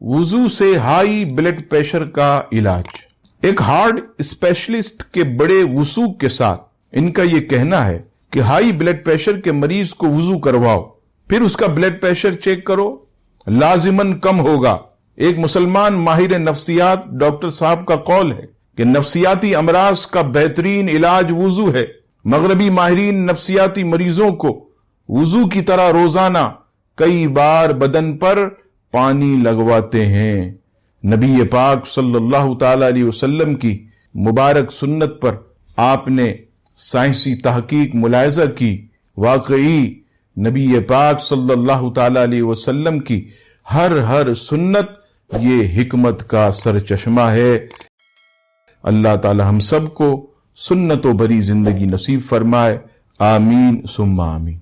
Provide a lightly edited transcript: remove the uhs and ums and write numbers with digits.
वुजू से high blood pressure का इलाज। एक हार्ट स्पेशलिस्ट के बड़े वसूख के साथ इनका यह कहना है कि हाई ब्लड प्रेशर के मरीज को वुजू करवाओ, फिर उसका ब्लड प्रेशर चेक करो, लाजिमन कम होगा। एक मुसलमान माहिर नफ्सियात डॉक्टर साहब का कौल है कि नफ्सियाती अमराज का बेहतरीन इलाज वुजू है। मगरबी माहिरीन नफ्सियाती मरीजों को वुजू की तरह रोजाना कई बार बदन पर पानी लगवाते हैं। नबी पाक सल्लल्लाहु ताला अलैहि वसल्लम की मुबारक सुन्नत पर आपने साइंसी तहकीक मुलायजा की। वाकई नबी पाक सल्लल्लाहु ताला अलैहि वसल्लम की हर सुन्नत ये हिकमत का सरचश्मा है। अल्लाह ताला हम सबको सुन्नतों भरी जिंदगी नसीब फरमाए। आमीन सुम्मा आमीन।